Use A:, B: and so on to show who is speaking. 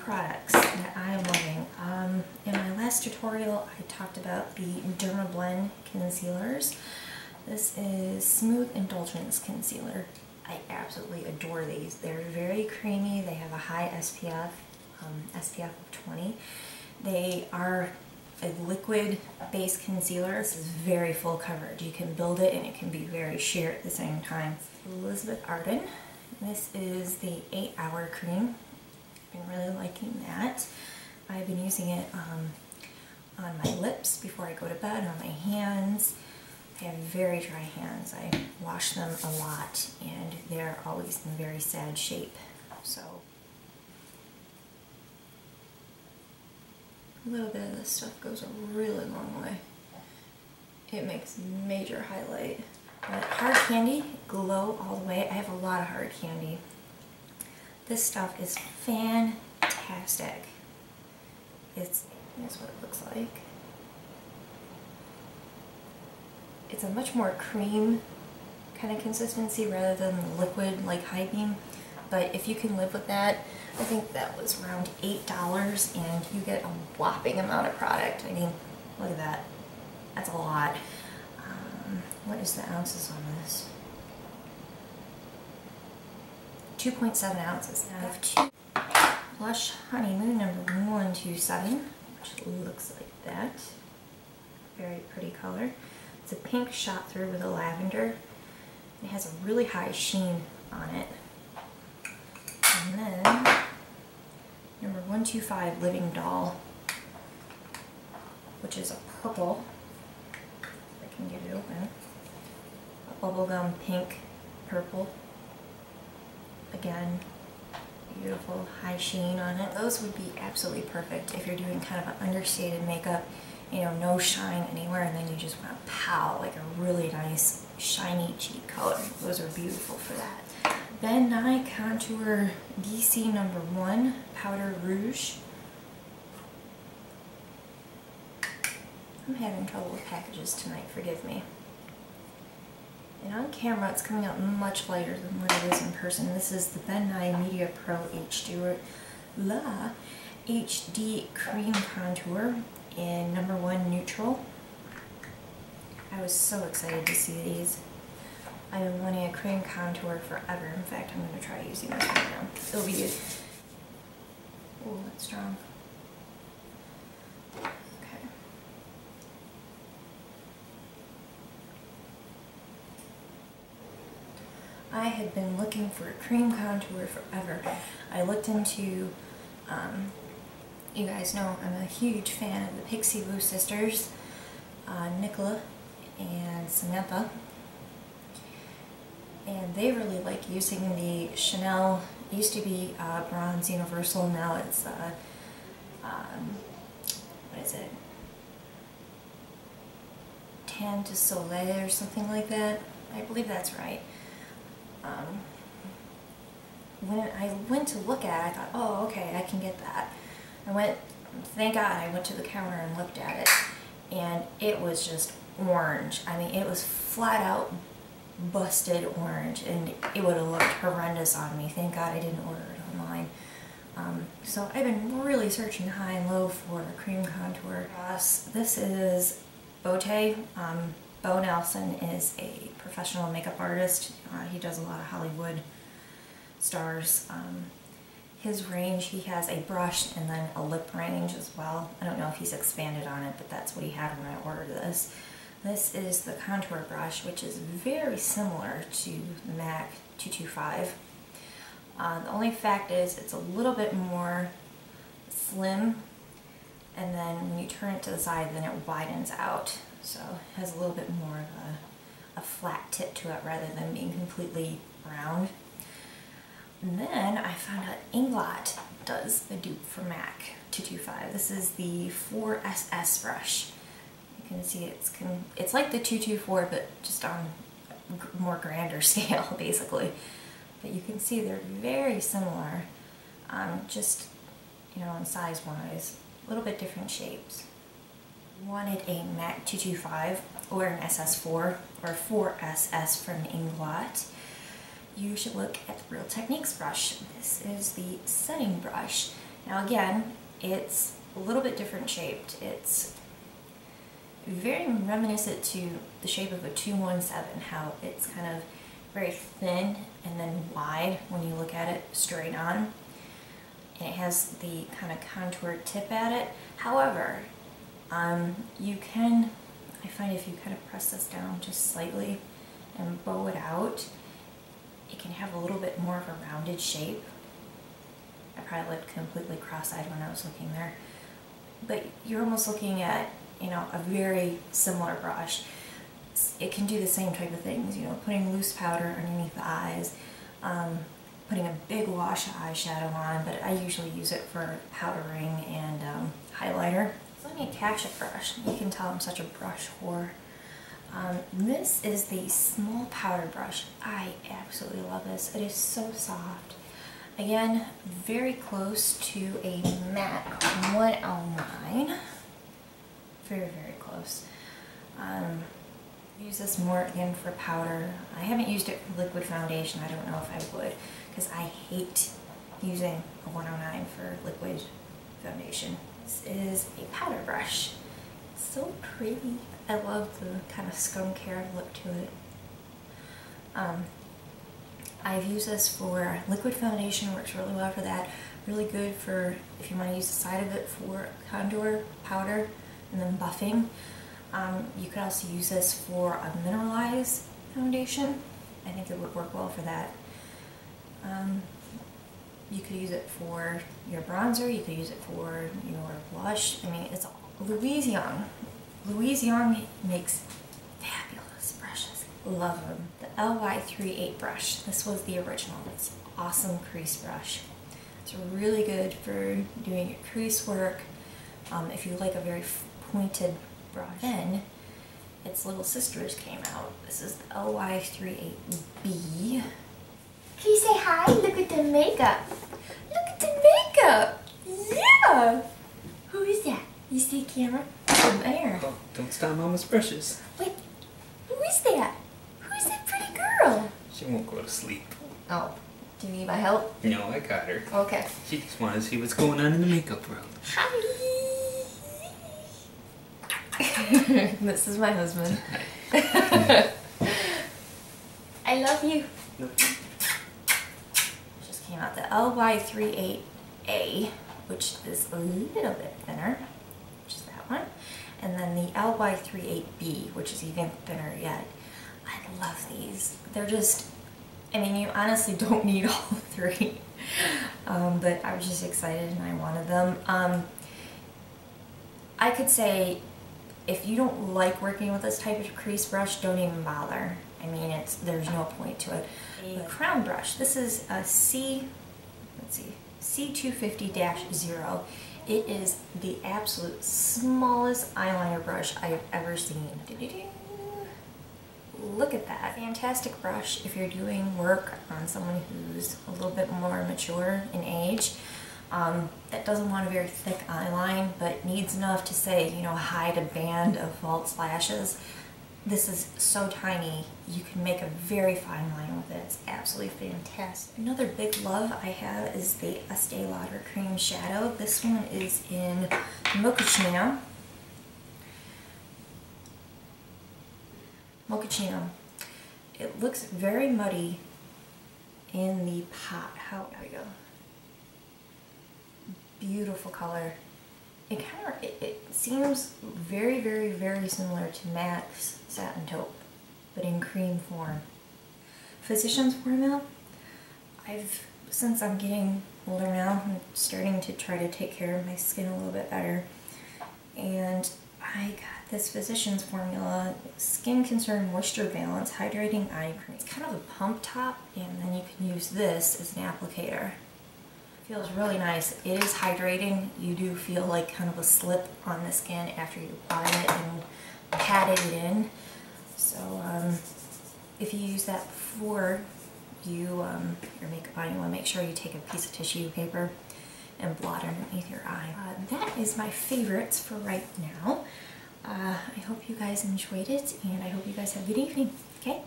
A: products that I am loving. In my last tutorial, I talked about the Dermablend concealers. This is Smooth Indulgence Concealer. I absolutely adore these. They're very creamy. They have a high SPF, SPF of 20. They are a liquid-based concealer. This is very full coverage. You can build it and it can be very sheer at the same time. Elizabeth Arden. This is the 8-hour cream. I've been really liking that. I've been using it on my lips before I go to bed, on my hands. I have very dry hands. I wash them a lot and they're always in very sad shape. So a little bit of this stuff goes a really long way. It makes major highlight. But hard candy, glow all the way. I have a lot of hard candy. This stuff is fantastic. Here's what it looks like. It's a much more cream kind of consistency rather than liquid like High Beam. But if you can live with that, I think that was around $8 and you get a whopping amount of product. I mean, look at that. That's a lot. What is the ounces on this? 2.7 ounces. I have two blush Honeymoon number 127, which looks like that. Very pretty color. It's a pink shot through with a lavender. It has a really high sheen on it. And then number 125 Living Doll, which is a purple. If I can get it open. A bubblegum pink purple. Again, beautiful high sheen on it. Those would be absolutely perfect if you're doing kind of an understated makeup, you know, no shine anywhere, and then you just want to pow like a really nice shiny cheek coat. Those are beautiful for that. Then Nye Contour DC-01 Powder Rouge. I'm having trouble with packages tonight, forgive me. And on camera it's coming out much lighter than what it is in person. This is the Ben Nye Media Pro HD Cream Contour in number 1 Neutral. I was so excited to see these. I've been wanting a cream contour forever. In fact, I'm going to try using this right now. It'll be good. Oh, that's strong. Okay. I had been looking for a cream contour forever. I looked into, you guys know I'm a huge fan of the Pixie Lou sisters, Nicola and Samantha. And they really like using the Chanel, it used to be Bronze Universal, now it's, what is it? Tan de Soleil or something like that. I believe that's right. When I went to look at it, I thought, oh, okay, I can get that. Thank God I went to the counter and looked at it, and it was just orange. I mean, it was flat out busted orange, and it would have looked horrendous on me. Thank God I didn't order it online. So I've been really searching high and low for a cream contour. This is Beaute. Bo Nelson is a professional makeup artist. He does a lot of Hollywood stars. His range, he has a brush and then a lip range as well. I don't know if he's expanded on it, but that's what he had when I ordered this. This is the contour brush, which is very similar to the MAC 225. The only fact is it's a little bit more slim, and then when you turn it to the side, then it widens out. So it has a little bit more of a flat tip to it rather than being completely round. And then I found out Inglot does a dupe for MAC 225. This is the 4SS brush. You can see it's like the 224, but just on a more grander scale, basically. But you can see they're very similar, just, you know, in size-wise, a little bit different shapes. Wanted a MAC 225 or an SS4 or 4SS from Inglot, you should look at the Real Techniques brush. This is the setting brush. Now again, it's a little bit different shaped. It's very reminiscent to the shape of a 217, how it's kind of very thin and then wide when you look at it straight on. And it has the kind of contoured tip at it. However, you can, I find if you kind of press this down just slightly and bow it out, it can have a little bit more of a rounded shape. I probably looked completely cross-eyed when I was looking there. But you're almost looking at, you know, a very similar brush. It can do the same type of things, you know, putting loose powder underneath the eyes, putting a big wash of eyeshadow on, but I usually use it for powdering and highlighter. Sonia Kashuk brush. You can tell I'm such a brush whore. This is the small powder brush. I absolutely love this. It is so soft. Again, very close to a MAC 109. Very, very close. Use this more again for powder. I haven't used it for liquid foundation. I don't know if I would, because I hate using a 109 for liquid foundation. This is a powder brush. It's so pretty. I love the kind of skincare look to it. I've used this for liquid foundation, works really well for that. Really good for if you want to use the side of it for contour, powder, and then buffing. You could also use this for a mineralized foundation. I think it would work well for that. You could use it for your bronzer, you could use it for your blush. I mean, it's all. Louise makes fabulous brushes. Love them. The LY38 brush. This was the original. It's an awesome crease brush. It's really good for doing your crease work. If you like a very pointed brush. Then its little sisters came out. This is the LY38B. Can you say hi? Look at the makeup. Look at the makeup. Yeah. Who is that? You see the camera? Over there.
B: Oh, don't stop Mama's brushes.
A: Wait. Who is that? Who is that pretty girl?
B: She won't go to sleep.
A: Oh. Do you need my help?
B: No, I got her.
A: Okay.
B: She just wanted to see what's going on in the makeup world.
A: Hi. This is my husband. I love you.
B: Nope.
A: Just came out the LY38A, which is a little bit thinner, which is that one, and then the LY38B, which is even thinner yet. I love these. They're just, I mean, you honestly don't need all three, but I was just excited and I wanted them. I could say, if you don't like working with this type of crease brush, don't even bother. I mean, there's no point to it. A crown brush. This is a C250-0. It is the absolute smallest eyeliner brush I've ever seen. Look at that. Fantastic brush if you're doing work on someone who's a little bit more mature in age. That doesn't want a very thick eyeline, but needs enough to say, you know, hide a band of false lashes. This is so tiny, you can make a very fine line with it. It's absolutely fantastic. Another big love I have is the Estee Lauder Cream Shadow. This one is in Mochachino. Mochachino. It looks very muddy in the pot. There we go. Beautiful color. It seems very, very, very similar to MAC's Satin Taupe, but in cream form. Physician's Formula. Since I'm getting older now, I'm starting to try to take care of my skin a little bit better, and I got this Physician's Formula Skin Concern Moisture Balance Hydrating Eye Cream. It's kind of a pump top, and then you can use this as an applicator. Feels really nice. It is hydrating. You do feel like kind of a slip on the skin after you apply it and pat it in. So if you use that before you your makeup on, you want to make sure you take a piece of tissue paper and blot underneath your eye. That is my favorites for right now. I hope you guys enjoyed it, and I hope you guys have a good evening. Okay?